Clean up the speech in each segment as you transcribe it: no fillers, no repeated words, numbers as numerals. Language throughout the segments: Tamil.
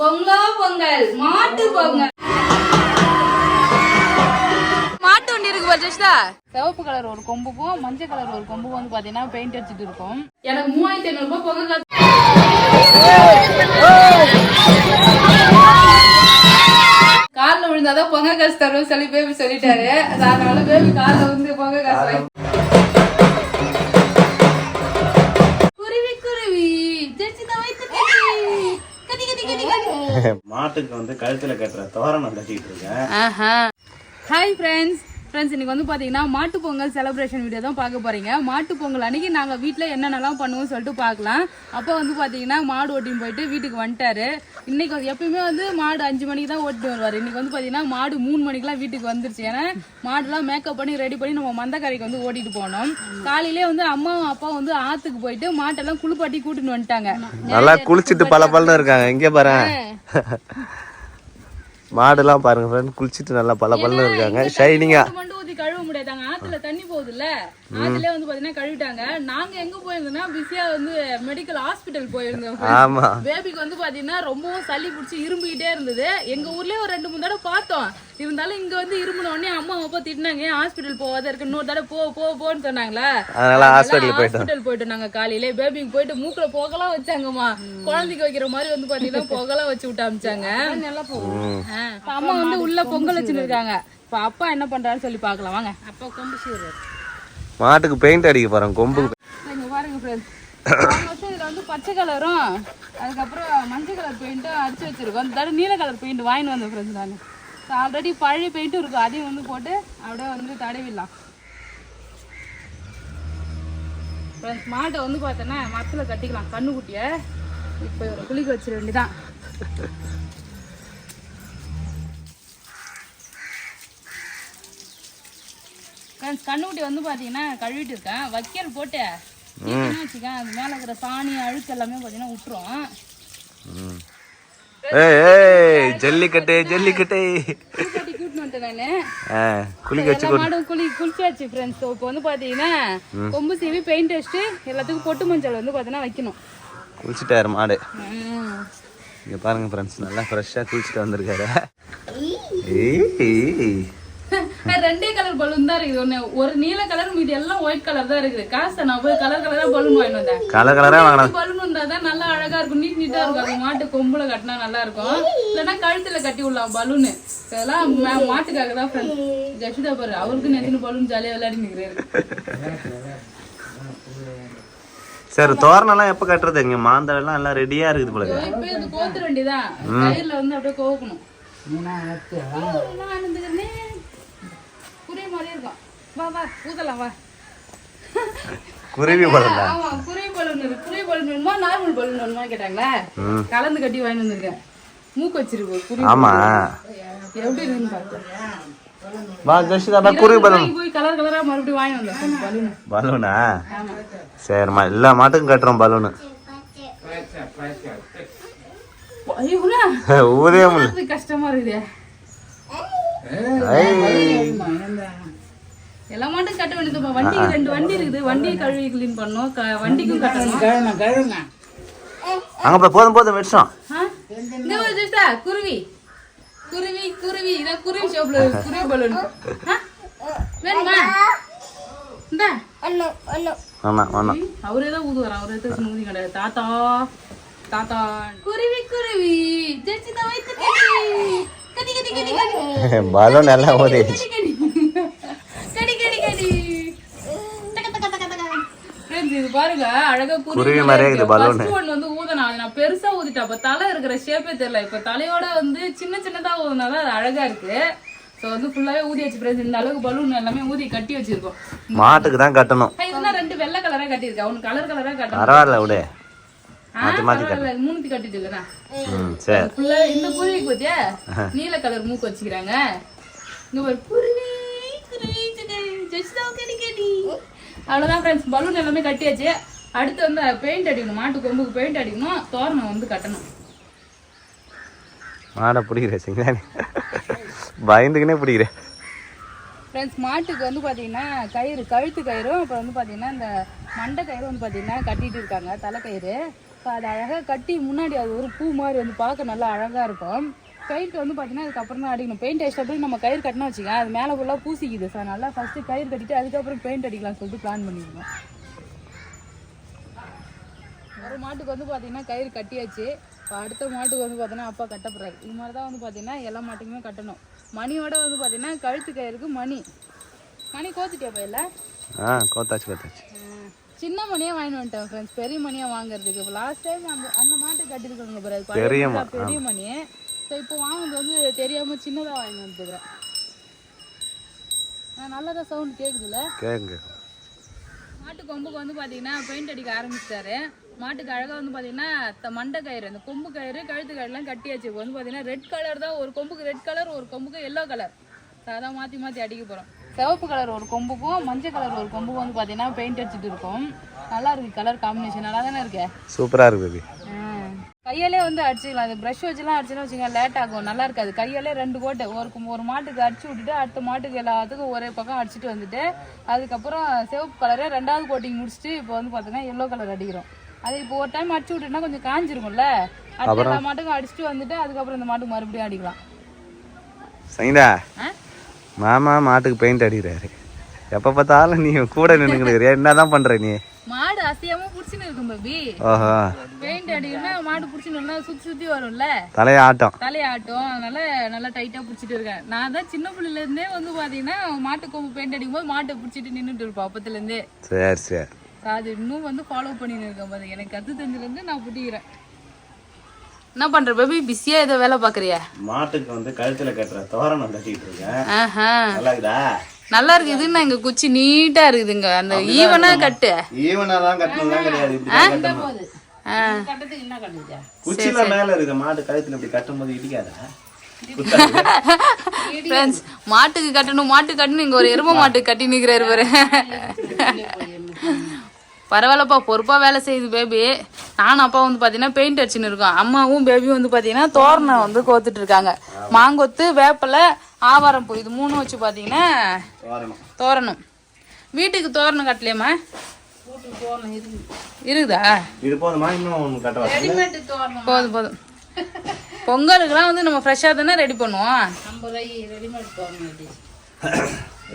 பொங்கல் மாட்டு பொங்கல். மாட்டு வண்டி இருக்கு பாத்தீங்களா? சிவப்பு கலர் ஒரு கொம்புக்கும் மஞ்சள் கலர் ஒரு கொம்புக்கும் வந்து பாத்தீங்கன்னா பெயிண்ட் அடிச்சுட்டு இருக்கும். எனக்கு 3500 ரூபாய் பொங்கல் காசு. காலில் விழுந்தாதான் பொங்கல் காசு தருவோம் சொல்லி பேபி சொல்லிட்டாரு. அதனால பேபி காலில் வந்து பொங்கல் காசு வாங்கி மாட்டுக்கு வந்து கழுத்துல கட்டுற தோரணம் கட்டிட்டு இருக்கேன். ஹாய் ஃப்ரெண்ட்ஸ், இன்னைக்கு வந்து பாத்தீங்கன்னா மாட்டு பொங்கல் செலிப்ரேஷன் வீடியோ தான் பார்க்க போறீங்க. மாட்டு பொங்கல் அன்னைக்கு நாங்க வீட்டுல என்னென்னலாம் பண்ணுவோம் சொல்லிட்டு பார்க்கலாம். அப்போ வந்து பாத்தீங்கன்னா மாடு ஓட்டின்னு போயிட்டு வீட்டுக்கு வந்துட்டாரு. இன்னைக்கு எப்பயுமே வந்து மாடு 5 மணிக்கு தான் ஓட்டிட்டு வருவாரு. இன்னைக்கு வந்து பாத்தீங்கன்னா மாடு 3 மணிக்கெல்லாம் வீட்டுக்கு வந்துருச்சு. ஏன்னா மாடுலாம் மேக்கப் பண்ணி ரெடி பண்ணி நம்ம மந்தக்கரைக்கு வந்து ஓட்டிட்டு போனோம். காலையிலே வந்து அம்மாவும் அப்பா வந்து ஆத்துக்கு போயிட்டு மாட்டெல்லாம் குளிப்பாட்டி கூட்டிட்டு வந்துட்டாங்க. நல்லா குளிச்சுட்டு பல பல்ல இருக்காங்க. இங்கே பாரு மாடுலாம் பாருங்க ஃப்ரெண்ட், குளிச்சுட்டு நல்லா பல பல்ல இருக்காங்க. ஷைனிங்கா கழுவ முடியாதாங்க, ஆத்துல தண்ணி போகுதுல்ல, ஆத்துல வந்து பாத்தீங்கன்னா கழுவிட்டாங்க. நாங்க எங்க போயிருந்தோம்னா பிஸியா வந்து மெடிக்கல் ஹாஸ்பிட்டல் போயிருந்தோம். ஆமா, பேபிக்கு வந்து பாத்தீங்கன்னா ரொம்பவும் சளி பிடிச்சி இரும்பிக்கிட்டே இருந்தது. எங்க ஊர்லயே ஒரு 2-3 தடவை பார்த்தோம். இருந்தாலும் இங்க வந்து இருமுன உடனே அம்மா அப்பா திட்டினாங்க, ஹாஸ்பிட்டல் போகாத இருக்கு, இன்னொரு தடவை போன்னு சொன்னாங்களா. அதனால ஹாஸ்பிட்டல் போயிட்டு நாங்க காலையில பேபிக்கு போயிட்டு மூக்குல புகலாம் வச்சாங்கம்மா. குழந்தைக்கு வைக்கிற மாதிரி வந்து பாத்தீங்கன்னா புகலாம் வச்சு விட்டு அமிச்சாங்க. அம்மா வந்து உள்ள பொங்கல் வச்சுன்னு இருக்காங்க. இப்ப அப்பா என்ன பண்றாருன்னு சொல்லி பாக்கலாம் வாங்க. அப்பா கொம்பு சீவுறாரு. மாட்டுக்கு பெயிண்ட் அடிக்க போறோம் கொம்பு. இங்க பாருங்க ஃப்ரெண்ட்ஸ், இதுல வந்து பச்சை கலரும் அதுக்கப்புறம் மஞ்சள் கலர் பெயிண்ட்டும் அடிச்சு வச்சிருக்கோம். அந்த தடவை நீல கலர் பெயிண்ட் வாங்கிட்டு வந்தேன் ஃப்ரெண்ட்ஸ். நான் ஆல்ரெடி பழைய பெயிண்ட்டும் இருக்கும், அதையும் வந்து போட்டு அப்படியே வந்து தடவிடலாம். மாட்டை வந்து பார்த்தோன்னா மரத்துல கட்டிக்கலாம் கண்ணுக்குட்டிய. இப்போ ஒரு குளிக்க வச்சிட வேண்டியதான். கண்ணுக்குட்டி வந்து பாத்தீங்கன்னா கழுவிட்டு இருக்கேன். வைக்கல் போட்டு வச்சுக்கேன், அது மேல இருக்கிற சாணி அழுக்கு எல்லாமே பாத்தீங்கன்னா விட்டுரும். ஜல்லிக்கட்டு குளிச்சாச்சு ஃப்ரெண்ட்ஸ். இப்போ வந்து பாத்தீங்கன்னா கொம்பு சீவி பெயிண்ட் அடிச்சுட்டு எல்லாத்துக்கும் பொட்டு மஞ்சள் வந்து பாத்தீங்கன்னா வைக்கணும். குளிச்சுட்டாரு மாடு. இங்க பாருங்க ஃப்ரெண்ட்ஸ், நல்லா ஃப்ரெஷ்ஷா குளிச்சுட்டு வந்திருக்காரு. 2 கலர் பலூன் தான் இருக்குது. ஒரு நீல கலர், மீதி எல்லாம் ஒயிட் கலர் தான் இருக்குது. காசு நான் போய் கலர் கலரா பலூன் வாங்கிட்டு வந்தேன். பலூன் இருந்தாதான் நல்லா அழகா இருக்கும், நீட்டா இருக்கும். அது மாட்டு கொம்புல கட்டினா நல்லா இருக்கும். இல்லைன்னா கழுத்துல கட்டி விடலாம் பலூனு. இதெல்லாம் மாட்டுக்காக தான் ஃப்ரெண்ட்ஸ். ஜஷிதா பாரு, அவருக்கு நெத்தின பலூன் ஜாலியா விளையாடி நிற்கிறாரு. சரி, தோரணம் எல்லாம் எப்ப கட்டுறது? இங்க மாந்தெல்லாம் எல்லாம் ரெடியா இருக்குது போல. இப்ப இது கோத்துற வேண்டியதான், கயிறுல வந்து அப்படியே கோக்கணும். குருவி மாதிரி இருக்கும். வா வா ஊதலாம் வா. குருவி பலூன். ஆமா, குருவி பலூன் இருக்கு. குருவி பலூன் வேணுமா நார்மல் பலூன் வேணுமா கேட்டாங்களா. கலந்து கட்டி வாங்கி வந்திருக்கேன். மூக்கு வச்சிருக்கு குருவி. ஆமா, எப்படி இருக்குன்னு பார்த்தேன். வா ஜஷிதா, பா குருவி பலூன் போய் கலர் கலரா மறுபடியும் வாங்கி வந்தேன். பலூன் பலூனா? சரிம்மா, எல்லா மாட்டுக்கும் கட்டுறோம் பலூன். ஊதே கஷ்டமா இருக்குது. எல்லா மாட்டும் கட்ட வேண்டியது. வண்டிக்கு 2 வண்டி இருக்குது. வண்டியை கழுவி கிளீன் பண்ணோம், வண்டிக்கும் கட்டணும். அங்க போய் போதும் வெட்சம். குருவி குருவி குருவி இதான் குருவி ஷோப்ல குருவி பலூன் வேணுமா? இந்த அவரேதான் ஊதுவார். அவரே தான் ஊதி கிடையாது. தாத்தா தாத்தா குருவி குருவி பலூன் நல்லா ஓடிடுச்சு. இது பாருங்க அழகா குருவி மாதிரியே இருக்குது பலூன். வந்து ஊதனா நான் பெருசா ஊதிட்டேன். அப்ப தலை இருக்கிற ஷேப்பே தெரியல. இப்ப தலையோட வந்து சின்னதா ஊதுனாதான் அது அழகா இருக்கு. சோ வந்து ஃபுல்லாவே ஊதி வச்சு ஃப்ரெண்ட்ஸ். இந்த அளவுக்கு பலூன் எல்லாமே ஊதி கட்டி வச்சிருக்கோம். மாட்டுக்கு தான் கட்டணும். இதெல்லாம் 2 வெள்ளை கலரா கட்டியிருக்கேன். அவனுக்கு கலர் கலரா கட்டணும். பரவாயில்ல விடு, மூணுத்தி கட்டிட்டு இருக்கேன். ஃபுல்லா இந்த குருவிக்கு பத்தியா நீல கலர் மூக்கு வச்சுக்கிறாங்க. இங்க ஒரு குருவி குருவி அவ்வளவுதான் ஃப்ரெண்ட்ஸ். பலூன் எல்லாமே கட்டியாச்சு. அடுத்து வந்து பெயிண்ட் அடிக்கணும். மாட்டு கொம்புக்கு பெயிண்ட் அடிக்கணும். தோரணம் வந்து கட்டணும். மாடை பிடிக்கிறேன், பயந்துக்குனே பிடிக்கிறேன் ஃப்ரெண்ட்ஸ். மாட்டுக்கு வந்து பார்த்தீங்கன்னா கயிறு, கழுத்து கயிறும் அப்புறம் வந்து பார்த்தீங்கன்னா இந்த மண்டை கயிறு வந்து பார்த்தீங்கன்னா கட்டிட்டு இருக்காங்க. தலைக்கயிறு இப்போ அது அழகாக கட்டி முன்னாடி அது ஒரு பூ மாதிரி வந்து பார்க்க நல்லா அழகாக இருக்கும். பெயிண்ட் வந்து பார்த்தீங்கன்னா அதுக்கப்புறம் தான் அடிக்கணும். பெயிண்ட் அடிச்சப்பறம் நம்ம கயிறு கட்டினா வச்சுக்கோங்க, அது மேலே ஃபுல்லாக பூசிக்குது சார். நல்லா ஃபஸ்ட்டு கயிறு கட்டிட்டு அதுக்கப்புறம் பெயிண்ட் அடிக்கலாம்னு சொல்லிட்டு பிளான் பண்ணியிருக்கோம். ஒரு மாட்டுக்கு வந்து பார்த்தீங்கன்னா கயிறு கட்டியாச்சு. இப்போ அடுத்த மாட்டுக்கு வந்து பார்த்தீங்கன்னா அப்பா கட்டப்படுறாரு. இது மாதிரி தான் வந்து பார்த்தீங்கன்னா எல்லா மாட்டுக்குமே கட்டணும். மணியோட வந்து பார்த்தீங்கன்னா கழுத்து கயிறுக்கு மணி கோத்துட்டியா பையில? கோத்தாச்சு. சின்ன மணியாக வாங்கிட்டு வந்துட்டேன் ஃப்ரெண்ட்ஸ், பெரிய மணியாக வாங்குறதுக்கு. லாஸ்ட் டைம் அந்த மாட்டுக்கு கட்டிருக்காங்க பிறகு பெரிய மணி. ஸோ இப்போ வாங்கினது வந்து தெரியாமல் சின்னதாக வாங்கி வந்துருக்குறேன். நல்லதாக சவுண்ட் கேட்குதுல்ல? கேட்குங்க. மாட்டு கொம்புக்கு வந்து பார்த்தீங்கன்னா பெயிண்ட் அடிக்க ஆரம்பிச்சிட்டாரு. மாட்டுக்கு அழகாக வந்து பார்த்தீங்கன்னா மண்டை கயிறு, அந்த கொம்பு கயிறு கழுத்து கயிறுலாம் கட்டியாச்சு. இப்போ வந்து பார்த்தீங்கன்னா ரெட் கலர் தான், ஒரு கொம்புக்கு ரெட் கலர், ஒரு கொம்புக்கு எல்லோ கலர். அதான் மாற்றி அடிக்க போகிறோம். சிவப்பு கலர் ஒரு கொம்புக்கும் மஞ்சள் கலர் ஒரு கொம்புக்கும் வந்து பார்த்தீங்கன்னா பெயிண்ட் அடிச்சுட்டு இருக்கும். நல்லா இருக்கு கலர் காம்பினேஷன், நல்லா தானே இருக்கு? சூப்பராக இருக்கு. கையாலே வந்து அடிச்சுக்கலாம். அது ப்ரஷ் வச்சுலாம் அடிச்சுன்னா வச்சுக்கோங்க லேட் ஆகும், நல்லா இருக்காது. கையாலே 2 கோட்டை ஒரு மாட்டுக்கு அடிச்சு விட்டுட்டு அடுத்த மாட்டுக்கு எல்லாத்துக்கும் ஒரே பக்கம் அடிச்சுட்டு வந்துட்டு அதுக்கப்புறம் சிவப்பு கலரே 2வது கோட்டிங் முடிச்சுட்டு இப்போ வந்து பார்த்தீங்கன்னா எல்லோ கலர் அடிக்கிறோம். அது இப்போ ஒரு டைம் அடிச்சு விட்டுனா கொஞ்சம் காஞ்சிருக்கும்ல, அடுத்த எல்லா மாட்டுக்கும் அடிச்சுட்டு வந்துட்டு அதுக்கப்புறம் இந்த மாட்டுக்கு மறுபடியும் அடிக்கலாம். சரிடா, மாமா மாட்டுக்கு பெயிண்ட் அடிக்கிறாரு. எப்போ பார்த்தாலும் நீ கூட நின்றுக்கிறியா? என்னதான் பண்ற நீ? மாடு அசையாம புடிச்சுன்னு இருக்கும் பேபி. ஓஹோ, பெயிண்ட் அடிக்கணும்னா மாடு புடிச்சுன்னு சுத்தி வரும்ல, தலையாட்டம். அதனால நல்லா டைட்டா புடிச்சிட்டு இருக்கேன். நான் தான் சின்ன பிள்ளைல இருந்தே வந்து பாத்தீங்கன்னா மாட்டு கொம்பு பெயிண்ட் அடிக்கும் போது மாட்டை புடிச்சிட்டு நின்றுட்டு இருப்பேன் அப்பத்துல இருந்தே. சரி அது இன்னும் வந்து ஃபாலோ பண்ணிட்டு இருக்கேன் பாருங்க. எனக்கு கத்து தெரிஞ்சதுல இருந்து நான் புடிக்கிறேன். என்ன பண்ற பேபி? பிஸியா ஏதோ வேலை பாக்குறியா? மாட்டுக்கு வந்து கழுத்துல கட்டுற தோரணம் கட்டிட்டு இருக்கேன். நல்லா இருக்குதா? நல்லா இருக்கு. இதுன்னா இங்க குச்சி நீட்டா இருக்குதுங்க. அந்த ஈவனா கட்டு. ஈவனா தான் கட்டணும் கிடையாது. குச்சில மேல இருக்கு. மாட்டு கழுத்துல இப்படி கட்டும்போது இடிக்காதா? ஃப்ரெண்ட்ஸ், மாட்டுக்கு கட்டணும் இங்க ஒரு எருமை மாட்டுக்கு கட்டி நிக்கிறாரு பாரு. பரவாயில்லப்பா, பொறுப்பா வேலை செய்யுது பேபி. நானும் அப்பா வந்து பாத்தீங்கன்னா பெயிண்ட் அடிச்சுன்னு இருக்கோம். அம்மாவும் பேபியும் வந்து பாத்தீங்கன்னா தோரணம் வந்து கோத்துட்டு இருக்காங்க. மாங்கொத்து, வேப்பலை, ஆவாரம் பூ, இது 3 வச்சு பாத்தீங்கன்னா தோரணம். வீட்டுக்கு தோரணம் கட்டலையம்மா? இருக்குதா? போதும். பொங்கலுக்குலாம் வந்து நம்ம ஃப்ரெஷ்ஷா தானே ரெடி பண்ணுவோம்.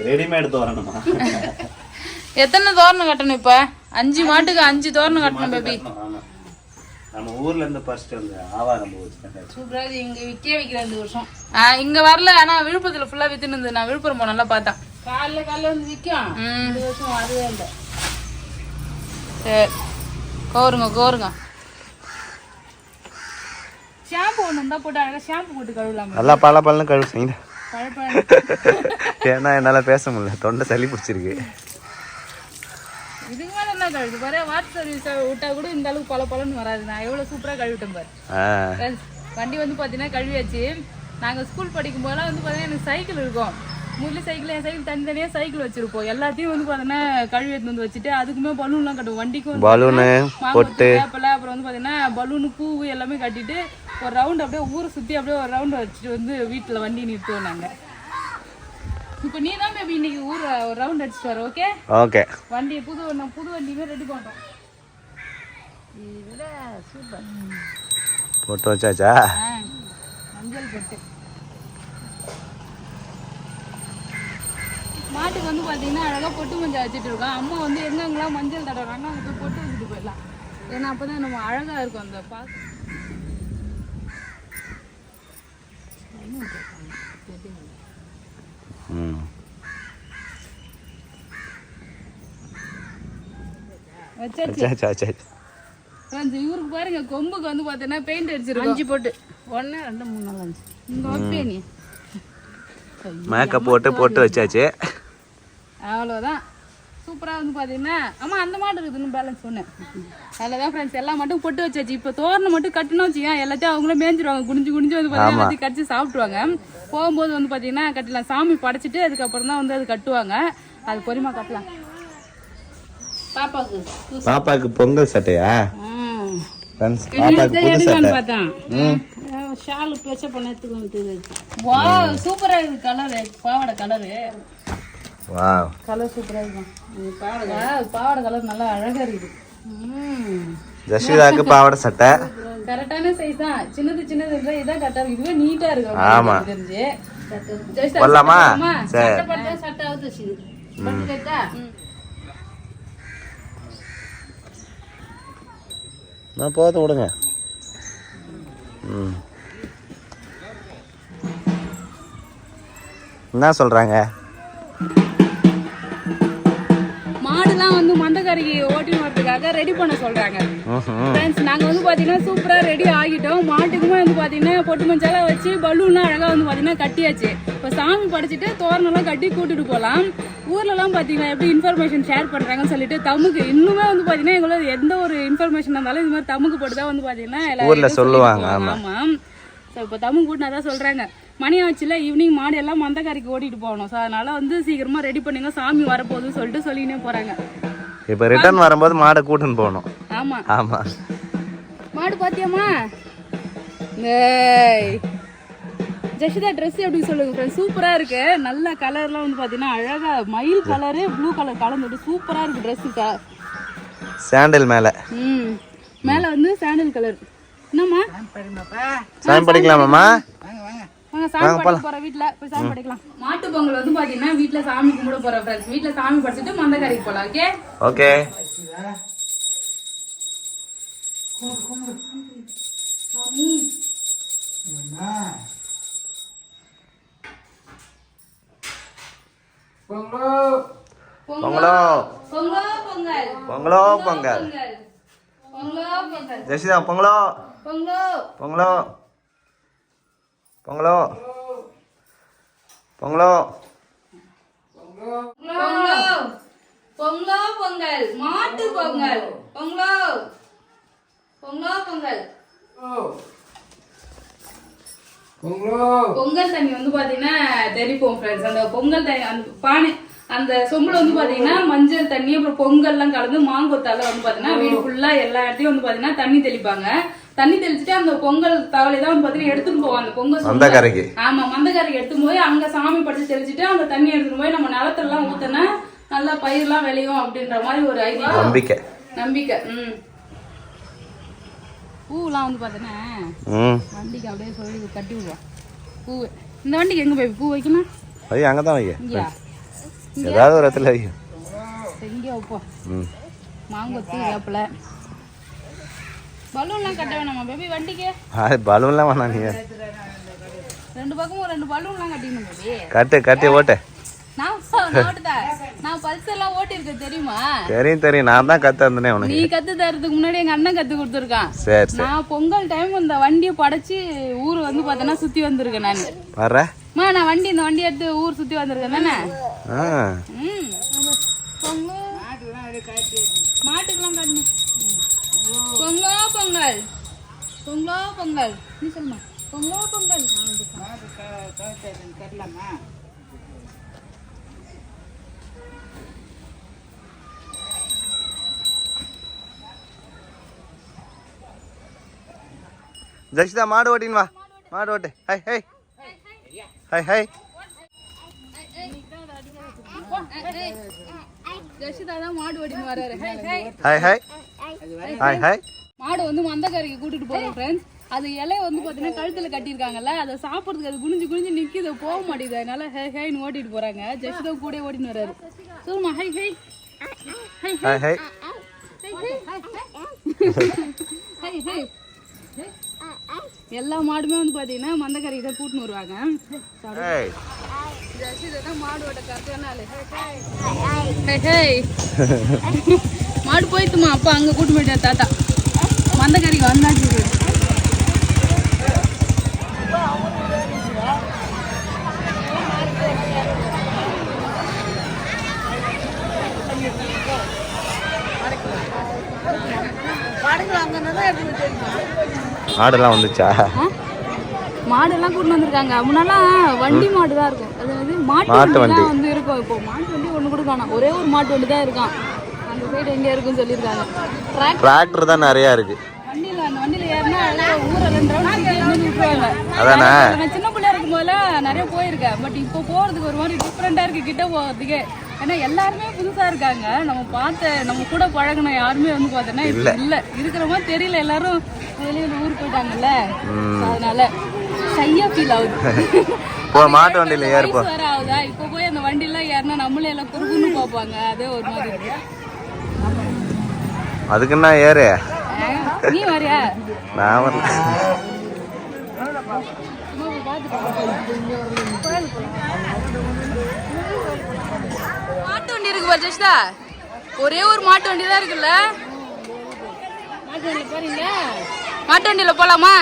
ரெடிமேட் தோரணமா? எத்தனை தோரணம் கட்டணும்? இப்ப 5 மாட்டுக்கு 5 தோரணம் கட்டணும் பேபி. நம்ம ஊர்ல இருந்து ஃபர்ஸ்ட் அந்த ஆவாரம் பூ வச்சிருக்காங்க. சூப்பரா இருக்கு. இங்க விக்கிற 2 வருஷம் இங்க வரல. ஆனா விழுப்புரத்துல ஃபுல்லா வித்துன்னு இருந்தது. நான் விழுப்புரம் போனல பார்த்தேன். காலைல வந்து விக்கும். இந்த வருஷம் வரவே இல்லை. சரி, கோருங்க. ஷாம்பு ஒண்ணு இருந்தா போட்டு அழகா ஷாம்பு போட்டு கழுவலாம். நல்லா பழன்னு கழுவு செய்யுங்க. ஏன்னா என்னால பேச முடியல, தொண்டை சளி பிடிச்சிருக்கு. இதுக்கு மேல என்ன கழுவுது பாரு. வாட்டர் சர்வீஸ் விட்டா கூட இந்த அளவுக்கு பழன்னு வராது. நான் எவ்வளவு சூப்பரா கழுவிட்டேன் பாரு. வண்டி வந்து பாத்தீங்கன்னா கழுவியாச்சு. நாங்க ஸ்கூல் படிக்கும் போதெல்லாம் வந்து பாத்தீங்கன்னா எனக்கு சைக்கிள் இருக்கும். முள்ளி சைக்கிள், என் சைக்கிள் தனித்தனியா சைக்கிள் வச்சிருப்போம். எல்லாத்தையும் வந்து பாத்தீங்கன்னா கழுவி எடுத்து வந்து வச்சுட்டு அதுக்குமே பலூன்லாம் கட்டுவோம். வண்டிக்கும் பலூனு, பொட்டு, அப்புறம் வந்து பாத்தீங்கன்னா பலூனு, பூ எல்லாமே கட்டிட்டு ஒரு ரவுண்ட் அப்படியே ஊரை சுத்தி அப்படியே ஒரு ரவுண்ட் வச்சுட்டு வந்து வீட்டுல வண்டி நிறுத்துவோம் நாங்க. இப்போ நீ தான் பேபி இன்னைக்கு ஊரை ஒரு ரவுண்ட் அடிச்சுட்டு வர. ஓகே. வண்டி புது வண்டியுமே ரெடி பண்றோம். இதுல சூப்பர் போட்டு வச்சாச்சா? மஞ்சள் பொட்டு. மாட்டுக்கு வந்து பாத்தீங்கன்னா அழகா பொட்டு மஞ்சள் வச்சுட்டு இருக்கோம். அம்மா வந்து எங்கெங்கெல்லாம் மஞ்சள் தடவுறாங்க அங்க போய் பொட்டு வச்சுட்டு போயிடலாம். ஏன்னா அப்பதான் நம்ம அழகா இருக்கும் அந்த பாக்கு. இவருக்கு பாருங்க கொம்புக்கு வந்து பாத்தீங்கன்னா பெயிண்ட் அடிச்சிருக்கோம். 5 போட்டு 1 2 3 4 5 இங்க வைப்பே நீ மேக்கப் போட்டு வச்சாச்சு. அவ்வளவுதான். சூப்பரா வந்து பாத்தீங்கன்னா அம்மா அந்த மாடு இருக்குதுன்னு பேலன்ஸ் சொன்னேன். அதுலதான் ஃப்ரெண்ட்ஸ் எல்லாம் மட்டும் பொட்டு வச்சாச்சு. இப்போ தோரணம் மட்டும் கட்டணும் வச்சுக்கேன், எல்லாத்தையும் அவங்களே மேய்ஞ்சிருவாங்க. குனிஞ்சு வந்து பாத்தீங்கன்னா எல்லாத்தையும் கடிச்சு சாப்பிட்டுருவாங்க. போகும்போது வந்து பாத்தீங்கன்னா கட்டலாம். சாமி படைச்சிட்டு அதுக்கப்புறம் தான் வந்து அது கட்டுவாங்க. அது பொறுமையா கட்டலாம். பாப்பாக்கு பொங்கல் சட்டையா? சூப்பரா இருக்கு கலரு. பாவாடை கலரு கலர் சூப்பரா இருக்கும். பாவாடை கலர் நல்லா அழகா இருக்குது. ஜஸ்விதாக்கு பாவாடை சட்டை. கரெக்டான சைஸ் தான். சின்னது இருந்தா இதான் கரெக்டா இருக்கு. இதுவே நீட்டா இருக்கு. ஆமா. தெரிஞ்சு போடலாமா? சரி. சட்டை ஆகுது சிறு பட்டு கேட்டா நான் போத விடுங்க. என்ன சொல்றாங்க? மாடுலாம் வந்து மந்தக்காரிக்கு ஓட்டின்னு வரதுக்காக ரெடி பண்ண சொல்றாங்க. ஃப்ரெண்ட்ஸ் நாங்க வந்து பாத்தீங்கன்னா சூப்பரா ரெடி ஆகிட்டோம். மாட்டுக்குமே வந்து பாத்தீங்கன்னா பொட்டு மஞ்சளா வச்சு பலூன்லாம் அழகா வந்து பாத்தீங்கன்னா கட்டியாச்சு. இப்போ சாமி படைச்சிட்டு தோரணெல்லாம் கட்டி கூட்டிட்டு போகலாம். ஊர்ல எல்லாம் பாத்தீங்கன்னா எப்படி இன்ஃபர்மேஷன் ஷேர் பண்றாங்கன்னு சொல்லிட்டு தமுக்கு இன்னுமே வந்து பாத்தீங்கன்னா எங்களுக்கு எந்த ஒரு இன்ஃபர்மேஷன் இருந்தாலும் இந்த மாதிரி தமுக்கு போட்டு தான் வந்து பாத்தீங்கன்னா ஊர்ல சொல்லுவாங்க. ஆமா. ஸோ இப்போ தமுக்கு கூட்டினா தான் சொல்றாங்க. மணி ஆச்சுல ஈவினிங் மாடு எல்லாம் மந்தக்காரிக்கு ஓட்டிட்டு போகணும். ஸோ அதனால வந்து சீக்கிரமா ரெடி பண்ணுங்க, சாமி வரப்போகுதுன்னு சொல்லிட்டு சொல்லினே போறாங்க. இப்போ ரிட்டர்ன் வரும்போது மாடை கூட்டின்னு போகணும். ஆமா ஆமா. மாடு பாத்தியாமா? ஜஷிதா ட்ரெஸ் எப்படி சொல்லுங்க ஃப்ரெண்ட்ஸ்? சூப்பரா இருக்கு. நல்ல கலர்லாம் வந்து பாத்தீங்கன்னா அழகா மயில் கலரு ப்ளூ கலர் கலந்துட்டு சூப்பரா இருக்கு ட்ரெஸ்ஸுக்கா. சாண்டில் மேல மேல வந்து சாண்டில் கலர். என்னம்மா சாமி படிக்கலாமாம்மா? வாங்க சாமி படிக்க போற வீட்ல போய் சாமி படிக்கலாம். மாட்டு பொங்கல் வந்து பாத்தீங்கன்னா வீட்ல சாமி கும்பிட போற ஃப்ரெண்ட்ஸ். வீட்ல சாமி படிச்சிட்டு மந்தக்காரிக்கு போலாம். Okay okay. சாமி பொங்கலோ பொங்கலோ பொங்கல் பொங்கலோ பொங்கல். பொங்கலோ பொங்கல். ஜெசிதா பொங்கலோ பொங்கலோ பொங்கலோ பொங்கலோ பொங்கலோ பொங்கலோ பொங்கல். மாட்டு பொங்கல். பொங்கலோ பொங்கலோ பொங்கல். பொங்கல் தண்ணி வந்து பாத்தீங்கன்னா தெளிப்போம் ஃப்ரெண்ட்ஸ். அந்த பொங்கல் தண்ணி அந்த பானை அந்த சொம்புல வந்து பாத்தீங்கன்னா மஞ்சள் தண்ணி அப்புறம் பொங்கல்லாம் கலந்து மாங்கொத்தால வந்து பாத்தீங்கன்னா வீடு ஃபுல்லா எல்லா இடத்தையும் வந்து பாத்தீங்கன்னா தண்ணி தெளிப்பாங்க. தண்ணி தெளிச்சுட்டு அந்த பொங்கல் தவளை தான் வந்து பாத்தீங்கன்னா எடுத்துட்டு போவாங்க. அந்த பொங்கல் மந்தக்காரிக்கு. ஆமா மந்தக்காரிக்கு எடுத்துட்டு போய் அங்க சாமி படிச்சு தெளிச்சுட்டு அந்த தண்ணி எடுத்துட்டு போய் நம்ம நிலத்துல எல்லாம் ஊத்தினா நல்லா பயிர்லாம் விளையும் அப்படின்ற மாதிரி ஒரு ஐடியா நம்பிக்கை. பூவெல்லாம் வந்து பாத்தீங்கன்னா வண்டிக்கு அப்படியே சொல்லி கட்டி விடுவோம். பூ இந்த வண்டிக்கு எங்க போய் பூ வைக்கணும்? ஐயா அங்கதான் வைக்க. ஏதாவது ஒரு இடத்துல வைக்க. எங்கே வைப்போம்? மாங்கொத்து வேப்பில பலூன்லாம் கட்ட வேணாமா பேபி வண்டிக்கு? பலூன்லாம் வேணாம். நீங்க ரெண்டு பக்கமும் ரெண்டு பலூன்லாம் கட்டிக்கணும் பேபி. கட்டு ஓட்டு. நான் பல்ஸ் எல்லாம் ஓட்டி இருக்கேன் தெரியுமா? தெரியும். நான் தான் கத்து தந்தனே உனக்கு. நீ கத்து தரதுக்கு முன்னாடி எங்க அண்ணன் கத்து கொடுத்துருக்கான். சரி. நான் பொங்கல் டைம் இந்த வண்டியை படைச்சு ஊர் வந்து பார்த்தேன்னா சுத்தி வந்திருக்கேன் நான். வர்றேன் நான் வண்டி இந்த வண்டி எடுத்து ஊர் சுத்தி வந்திருக்கேன் தானே. மாட்டுக்கெல்லாம் கட்டணும். பொங்கலோ பொங்கல். பொங்கலோ பொங்கல். நீ சொல்லுமா? பொங்கலோ பொங்கல். கட்டலாமா? ஜெசிதா மாடு ஓட்டின்னு வா. மாடு ஓட்டு. ஹை ஹை ஹை ஹை. ஜெசிதா தான் மாடு ஓட்டின்னு வராரு. ஹை ஹை ஹை ஹை ஹை ஹை. மாடு வந்து மந்தக்காரிக்கு கூட்டிட்டு போறோம் ஃப்ரெண்ட்ஸ். அது இலைய வந்து பாத்தீங்கன்னா கழுத்துல கட்டியிருக்காங்கல்ல, அதை சாப்பிட்றதுக்கு அது குனிஞ்சு நிக்குது, போக மாட்டேங்குது. அதனால ஹை ஹைன்னு ஓட்டிட்டு போறாங்க. ஜெசிதா கூட ஓட்டின்னு வராரு. சொல்லுமா ஹை ஹை ஹை ஹை ஹை ஹை ஹை. எல்லா மாடுமே வந்து பாத்தீங்கன்னா மந்தக்கரை தான் கூட்டின்னு வருவாங்க. மாடு ஓட்ட கத்துனால மாடு போயிட்டுமா அப்பா அங்க கூட்டு போயிட்டா தாத்தா மந்தக்கரைக்கு வந்தாச்சு. மாடெல்லாம் வந்துச்சா? மாடெல்லாம் கூட்டு வந்திருக்காங்க. முன்னெல்லாம் வண்டி மாடு தான் இருக்கும். அதாவது மாட்டு வண்டி வந்து இருக்கும். இப்போ மாட்டு வண்டி ஒண்ணு கூட காணோம். ஒரே ஒரு மாட்டு வண்டி தான் இருக்கான். அந்த சைடு எங்க இருக்குன்னு சொல்லியிருக்காங்க. டிராக்டர் தான் நிறைய இருக்கு. வண்டியில அந்த வண்டியில ஏறினா ஊரை 2 ரவுண்ட் விட்டுருவாங்க. அதானே நான் சின்ன பிள்ளையா இருக்கும் போதுல நிறைய போயிருக்கேன். பட் இப்போ போறதுக்கு ஒரு மாதிரி டிஃப்ரெண்டா இருக்கு. கிட்ட போறதுக்கு ஏன்னா எல்லாருமே புதுசா இருக்காங்க. நம்ம கூட பழகின யாருமே வந்து பார்த்தோன்னா இல்ல இருக்கிற மாதிரி தெரியல. எல்லாரும் வெளியில ஊர் போயிட்டாங்கல்ல, அதனால ஷையா ஃபீல் ஆகுது. மாட்டு வண்டியில ஏறுப்போ வேற ஆகுதா? இப்ப போய் அந்த வண்டியில ஏறினா நம்மளே எல்லாம் குறுகுன்னு பார்ப்பாங்க. அதே ஒரு மாதிரி இருக்கு. அதுக்குன்னா ஏறு. நீ வரியா? நான் வரல. மாட்டு வண்டி இருக்கு பர்ஜஸ்டா. ஒரே ஒரு மாட்டு வண்டி தான் இருக்குல்ல. மாட்டு வண்டியில போலாமா?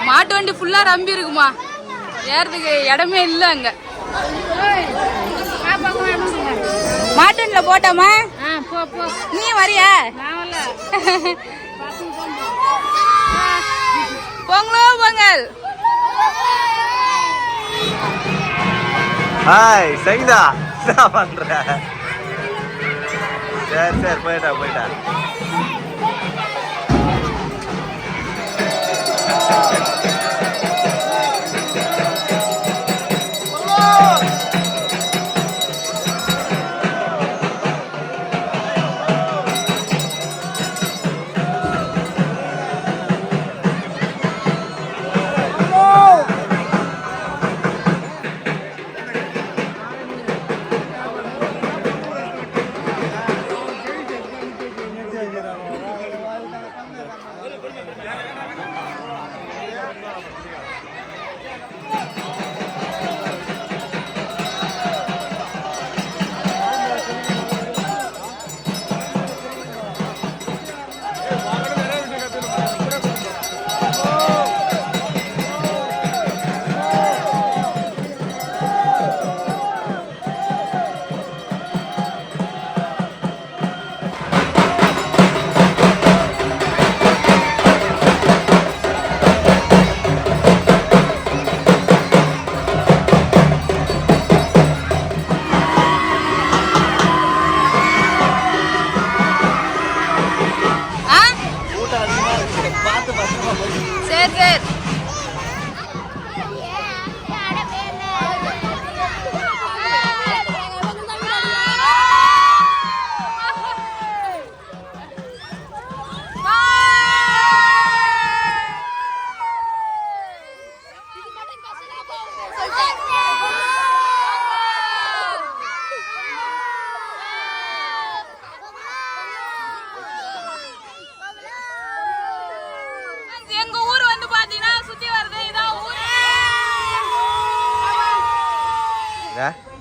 மாட்டு வண்டி ஃபுல்லா ரம்பி இருக்குமா, ஏறதுக்கு இடமே இல்ல அங்க. மாட்டு வண்டியில போட்டாமா? நீ வரியா? பொங்கலோ பொங்கல். ஹாய் சைதா, என்ன பண்ற? சரி போயிட்டா.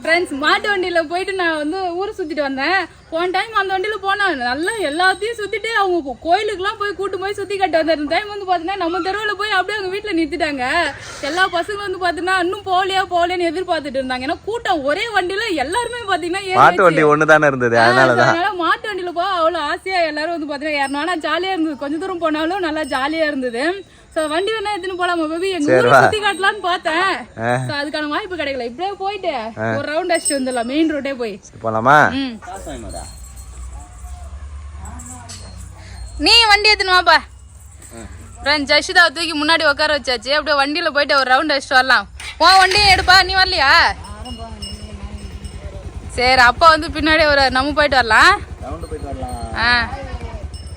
ஃப்ரெண்ட்ஸ், மாட்டு வண்டியில போயிட்டு நான் வந்து ஊரை சுத்திட்டு வந்தேன். போன டைம் அந்த வண்டியில போனேன், நல்லா எல்லாத்தையும் சுத்திட்டு அவங்க கோயிலுக்குலாம் போய் கூட்டு போய் சுத்தி கட்டு வந்தேன். இந்த டைம் வந்து பாத்தீங்கன்னா நம்ம தெருவில் போய் அப்படியே அவங்க வீட்டுல நிறுத்திட்டாங்க. எல்லா பசங்களும் வந்து பாத்தீங்கன்னா இன்னும் போகலையான்னு எதிர்பார்த்துட்டு இருந்தாங்க. ஏன்னா கூட்டம் ஒரே வண்டியில எல்லாருமே பாத்தீங்கன்னா மாட்டு வண்டி ஒண்ணுதானே இருந்தது, அதனால மாட்டு வண்டியில போக அவ்வளவு ஆசையா எல்லாரும் வந்து பாத்தீங்கன்னா ஏறினா ஜாலியா இருந்தது. கொஞ்ச தூரம் போனாலும் நல்லா ஜாலியா இருந்தது. வண்டி வேணா எடுத்துன்னு போலாமா பேபி? எங்க ஊரை சுத்தி காட்டலாம்னு பார்த்தேன். அதுக்கான வாய்ப்பு கிடைக்கல. இப்படியே போயிட்டு ஒரு ரவுண்ட் அடிச்சுட்டு வந்துடலாம், மெயின் ரோட்டே போய் போலாமா? நீ வண்டி எடுத்துன்னு வாப்பா. ஜஷிதாவை தூக்கி முன்னாடி உட்கார வச்சாச்சு. அப்படியே வண்டியில போயிட்டு ஒரு ரவுண்ட் அடிச்சுட்டு வரலாம். உன் வண்டியும் எடுப்பா, நீ வரலையா? சரி, அப்பா வந்து பின்னாடி ஒரு நம்ம போயிட்டு வரலாம்.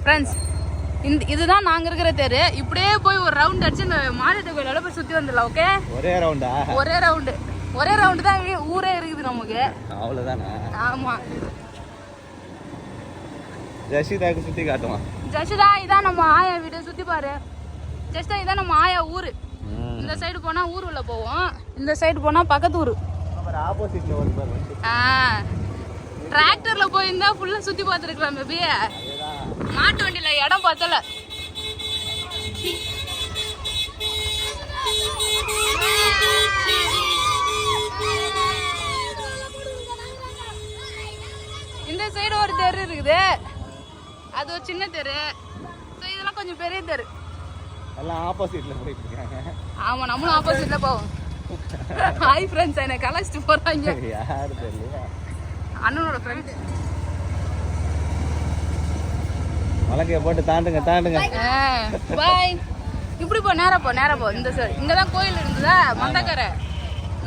ஃப்ரெண்ட்ஸ், இதுதான் நாங்க இருக்கிற தெரு. இப்படியே போய் ஒரு ரவுண்ட் அடிச்சு இந்த மாரியம்மன் கோயிலோட போய் சுத்தி வந்துடலாம். ஓகே, ஒரே ரவுண்டு தான் ஊரே இருக்குது நமக்கு. அவ்வளவுதானா? ஆமா. ஜஷிதாக்கு சுத்தி காட்டுவான். ஜஷிதா, இதான் நம்ம ஆயா வீடு, சுத்தி பாரு. ஜஷிதா, இதான் நம்ம ஆயா ஊரு. இந்த சைடு போனா ஊர் உள்ள போவோம், இந்த சைடு போனா பக்கத்து ஊரு. டிராக்டர்ல போயிருந்தா ஃபுல்லா சுத்தி பார்த்துருக்கலாம் பேபி. மாட்டு வண்டியில இடம் பார்த்தல. இந்த சைடு ஒரு தெரு இருக்குது, அது ஒரு சின்ன தெரு. இதெல்லாம் கொஞ்சம் பெரிய தெரு. எல்லாம் ஆப்போசிட்ல போயிட்டு இருக்காங்க. ஆமா, நம்மளும் ஆப்போசிட்ல போவோம். ஹாய் ஃப்ரெண்ட்ஸ், என்ன கலாச்சிட்டு போறாங்க. யாரு தெரியல, அண்ணனோட ஃப்ரெண்ட். மலக்கைய போட்டு தாண்டுங்க. பாய். இப்படி போ, நேரா போ. இந்த சைடு இங்கதான் கோயில் இருந்ததா, மந்தக்கரை.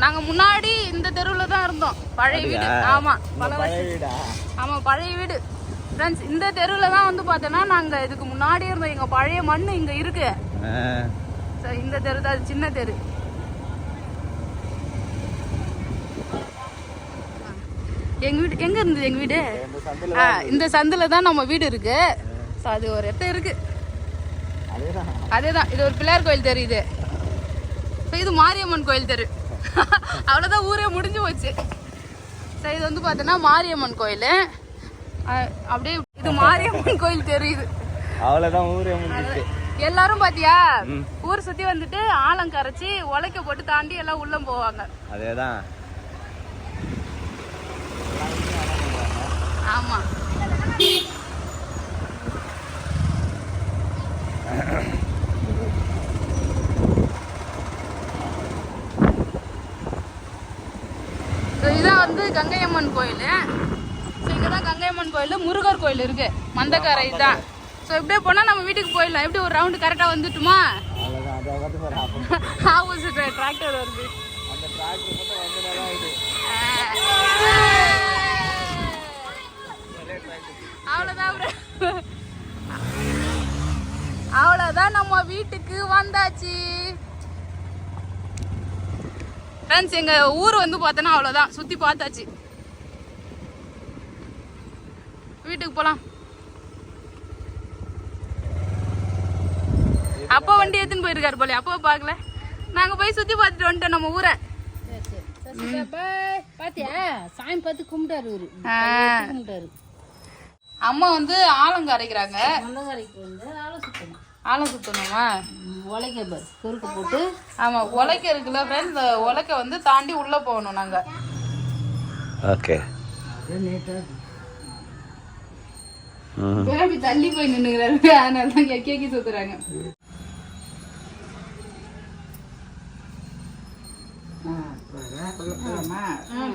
நாங்க முன்னாடி இந்த தெருவுல தான் இருந்தோம். பழைய வீடு. ஆமா, ஆமா பழைய வீடு ஃப்ரெண்ட்ஸ். இந்த தெருவுல தான் வந்து பார்த்தோன்னா நாங்க இதுக்கு முன்னாடி இருந்தோம். எங்க பழைய மண்ணு இங்க இருக்கு. இந்த தெரு தான் சின்ன தெரு. எங்க வீடு எங்க இருந்தது? எங்க வீடு இந்த சந்தில தான் நம்ம வீடு இருக்கு. ஸோ அது ஒரு இடத்த இருக்கு. அதேதான். இது ஒரு பிள்ளையார் கோயில் தெரு. இது மாரியம்மன் கோயில் தெரு. அவ்வளோதான், ஊரே முடிஞ்சு போச்சு. ஸோ இது வந்து பார்த்தோன்னா மாரியம்மன் கோயில். அப்படியே இது மாரியம்மன் கோயில் தெரியுது. அவ்வளோதான், ஊரே முடிஞ்சிச்சு. எல்லாரும் பாத்தியா ஊர் சுத்தி வந்துட்டு ஆலம் கரைச்சி உலைக்க போட்டு தாண்டி எல்லாம் உள்ள போவாங்க. அதேதான். ஆமா. இதான் வந்து கங்கையம்மன் கோயில். இங்கதான் கங்கையம்மன் கோயில். முருகர் கோயில் இருக்கு மந்தக்கரை தான். ஸோ இப்படியே போனால் நம்ம வீட்டுக்கு போயிடலாம். எப்படி ஒரு ரவுண்டு கரெக்டாக வந்துட்டுமா? ஆப்போசிட் டிராக்டர் வருது. அவ்வளோதான், நம்ம வீட்டுக்கு வந்தாச்சு ஃப்ரெண்ட்ஸ். எங்க ஊர் வந்து பார்த்தோன்னா அவ்வளோதான், சுற்றி பார்த்தாச்சு. வீட்டுக்கு போகலாம். அப்பா வண்டி எடுத்துன்னு போயிருக்காரு போல. அப்பா பார்க்கல. நாங்க போய் சுத்தி பார்த்துட்டு வந்துட்டோம் நம்ம ஊரை. பாத்தியா சாமி பார்த்து கும்பிட்டாரு. அம்மா வந்து ஆலம் கரைக்கிறாங்க. ஆலம் சுத்தணுமா? உலைக்க பொறுக்க போட்டு. ஆமா, உலைக்க இருக்குல்ல ஃப்ரெண்ட்ஸ். இந்த உலைக்க வந்து தாண்டி உள்ள போகணும் நாங்க. ஓகே. பேபி தள்ளி போய் நின்னுக்கிறாரு. அதனால தான் கேக்கி சுத்துறாங்க.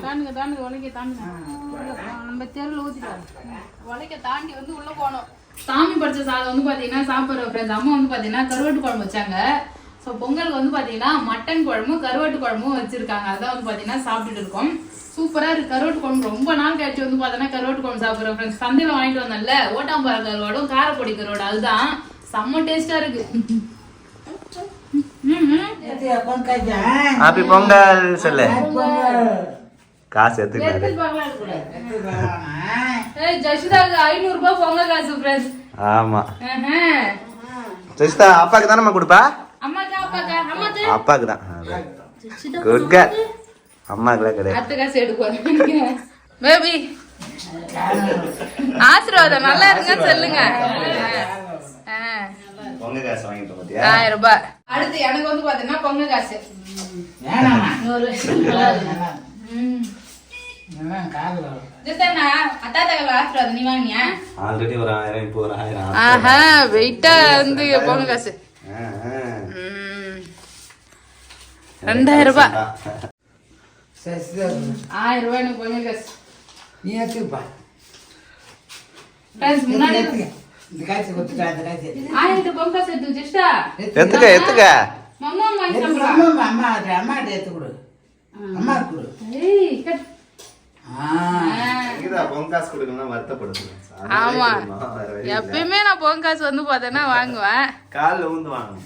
தாண்டுங்க தாண்டுங்க, உலைக்க தாண்டுங்க. நம்ம தெருவில் ஊத்திட்டாரு. உலைக்க தாண்டி வந்து உள்ள போனோம். சாமி படைச்ச சாதம் வந்து பாத்தீங்கன்னா சாப்பிட்ற ஃப்ரெண்ட்ஸ். அம்மா வந்து பாத்தீங்கன்னா கருவாட்டு குழம்பு வச்சாங்க. ஸோ பொங்கலுக்கு வந்து பாத்தீங்கன்னா மட்டன் குழம்பும் கருவாட்டு குழம்பும் வச்சிருக்காங்க. அதான் வந்து பாத்தீங்கன்னா சாப்பிட்டுட்டு இருக்கோம். சூப்பரா இருக்கு கருவாட்டு குழம்பு. ரொம்ப நாள் கழிச்சு வந்து பாத்தோன்னா கருவாட்டு குழம்பு சாப்பிட்றோம் ஃப்ரெண்ட்ஸ். சந்தையில வாங்கிட்டு வந்தோம்ல ஓட்டாம்பாறை கருவாடும் காரப்பொடி கருவாடு, அதுதான் செம்ம டேஸ்டா இருக்கு. ஹாப்பி பொங்கல் சொல்லு. காசு எடுத்துக்கிட்டாரு. ஜஷிதாக்கு 500 ரூபாய் பொங்கல் காசு ஃப்ரெண்ட்ஸ். ஆமா. ஜஷிதா அப்பாக்கு தானே கொடுப்பா? அம்மாக்கா அப்பாக்கா? அப்பாக்கு தான். Good girl. அம்மாக்குலாம் கிடையாது. அடுத்த காசு எடுக்குவாங்க பேபி. ஆசீர்வாதம் நல்லா இருங்கன்னு சொல்லுங்க. பொங்கல் காசு வாங்கிட்டு பாத்தியா? 1000 ரூபாய். அடுத்து எனக்கு வந்து பாத்தீங்கன்னா பொங்கல் காசு. ஆசீர்வாதம் நீ வாங்கினியா? ஆல்ரெடி ஒரு 1000, இப்போ ஒரு 1000. ஆஹா, வெயிட்டா வந்து பொங்கல் காசு 2000 ரூபாய். 1000 ரூபாய் எனக்கு பொங்கல் காசு. நீ ஏத்துப்பா. முன்னாடி இந்த காசு கொடுத்துட்டா. அந்த காசு 1000 பொங்கல் காசு எடுத்து வச்சுட்டா. எத்துக்க மம்மா வாங்கி சாப்பிடுறா. அம்மா எடுத்து கொடு. அம்மா கொடு. ஏய் கட். பொங்கல் காசு கொடுக்கணும் வருத்தப்படுது. ஆமா, எப்பயுமே நான் பொங்கல் காசு வந்து பார்த்தேன்னா வாங்குவேன். காலில் விழுந்து வாங்கணும்.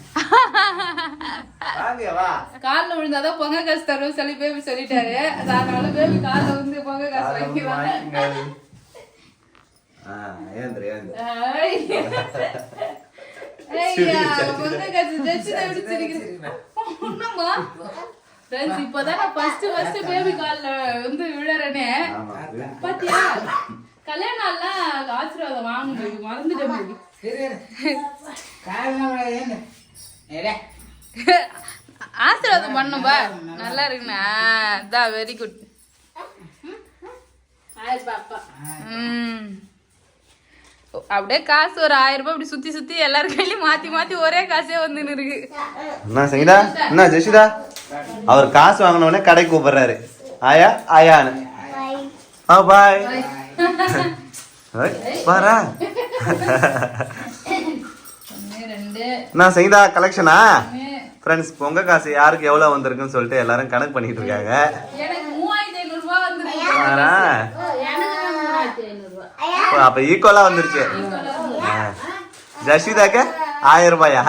காலில் விழுந்தாதான் பொங்கல் காசு தருவோம் சொல்லி பேபி சொல்லிட்டாரு. அதனால பேபி காலில் வந்து பொங்கல் காசு வாங்கிக்கலாம். பொங்கல் காசு ஜட்ஜி தான் எப்படி சிரிக்கிறேன். இப்பதான் நான் ஃபர்ஸ்ட் பேபி கால்ல வந்து விழறேனே. பாத்தியா கல்யாண நாள்லாம் ஆசீர்வாதம் வாங்கணும் மறந்துட்டேன். ஆசீர்வாதம் பண்ணும்பா. நல்லா இருக்குண்ணா. அதான் வெரி குட். அப்படியே காசு ஒரு 1000 ரூபாய் இப்படி சுத்தி சுத்தி எல்லாரும் கையிலயும் மாத்தி மாத்தி ஒரே காசே வந்து இருக்கு. என்ன சங்கீதா? என்ன ஜெஷிதா? அவர் காசு வாங்கின உடனே கடைக்கு கூப்பிடுறாரு. ஆயா ஆயான்னு. பாய் பாரா. என்ன சங்கீதா கலெக்ஷனா? ஃப்ரெண்ட்ஸ் பொங்க காசு யாருக்கு எவ்வளவு வந்திருக்குன்னு சொல்லிட்டு எல்லாரும் கணக்கு பண்ணிட்டு இருக்காங்க. எனக்கு 3500 ரூபாய் வந்துருக்கு. ஆனா அப்ப ஈக்குவலா வந்துருச்சு. ஜஷிதாக்க 1000 ரூபாயா?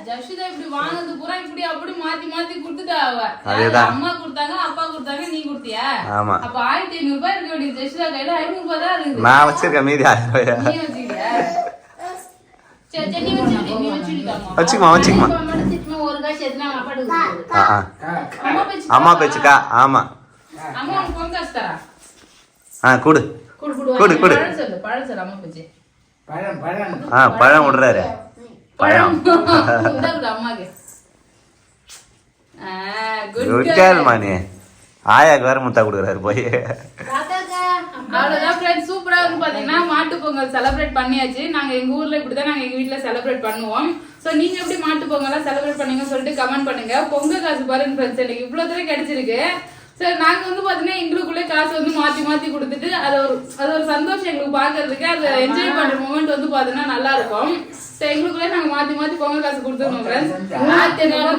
ஜஷிதா இப்படி வாங்குறது பூரா இப்படி அப்படி மாத்தி மாத்தி கொடுத்துட்டா அவ. அதேதான். அம்மா கொடுத்தாங்க, அப்பா கொடுத்தாங்க, நீ கொடுத்தியா? ஆமா. அப்ப 1500 ரூபாய் இருக்க வேண்டியது ஜஷிதா கையில 500 ரூபாய் தான் இருக்குது. நான் வச்சிருக்கேன் மீதி 1000 ரூபாயா. நீ வச்சிருக்கியா? சரி சரி நீ வச்சிருக்காமா? வச்சுக்குமா. ஒரு காசு எத்தனை அப்பாட்டு அம்மா பேச்சு. அம்மா பேச்சுக்கா. ஆமா. அம்மா உனக்கு பொங்க காசு தரா. குடு குடு குடு, குடு. பழம் சொல்லு அம்மா பேச்சு. பழம் விடுறாரு. பழம் இந்தாக்குடா அம்மாக்கு. குட் கேர்ள் மானி. ஆயாக்கு வேற முத்தா கொடுக்குறாரு போய். அவ்வளவுதான் ஃப்ரெண்ட்ஸ், சூப்பரா இருக்கு. பாத்தீங்கன்னா மாட்டு பொங்கல் செலிப்ரேட் பண்ணியாச்சு. நாங்க எங்க ஊர்ல இப்படிதான் நாங்க எங்க வீட்ல செலிப்ரேட் பண்ணுவோம். சோ நீங்க எப்படி மாட்டு பொங்கலாம் செலிப்ரேட் பண்ணீங்கன்னு சொல்லிட்டு கமெண்ட் பண்ணுங்க. பொங்க காசு பாருங்க ஃப்ரெண்ட்ஸ், எனக்கு இவ்வளவு தூரம் கிடைச்சிருக்கு. சரி, நாங்க வந்து பாத்தீங்கன்னா எங்களுக்குள்ளே காசு வந்து மாத்தி மாத்தி கொடுத்துட்டு அது ஒரு சந்தோஷம் எங்களுக்கு பாக்குறதுக்கு. அதை என்ஜாய் பண்ற மூமெண்ட் வந்து பாத்தீங்கன்னா நல்லா இருக்கும். சரி, எங்களுக்குள்ளே நாங்க மாத்தி மாத்தி பொங்கல் காசு கொடுத்துருவோம் ஃப்ரெண்ட்ஸ்.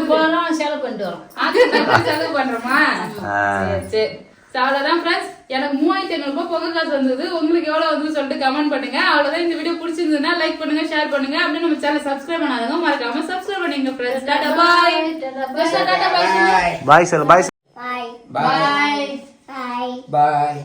போறோம் செலவு பண்ணிட்டு வரோம். செலவு பண்றோமா? சரி அவ்வளவுதான் ஃப்ரெண்ட்ஸ், எனக்கு 3500 ரூபாய் பொங்கல் காசு வந்தது. உங்களுக்கு எவ்வளவு வந்து சொல்லிட்டு கமெண்ட் பண்ணுங்க. அவ்வளவுதான். இந்த வீடியோ பிடிச்சிருந்ததுன்னா லைக் பண்ணுங்க, ஷேர் பண்ணுங்க. அப்படியே நம்ம சேனல் சப்ஸ்கிரைப் பண்ணாதவங்க மறக்காம சப்ஸ்கிரைப் பண்ணுங்க friends. Tata bye. Tata bye. Bye சொல்லு. Bye. Bye. Bye. Bye. Bye.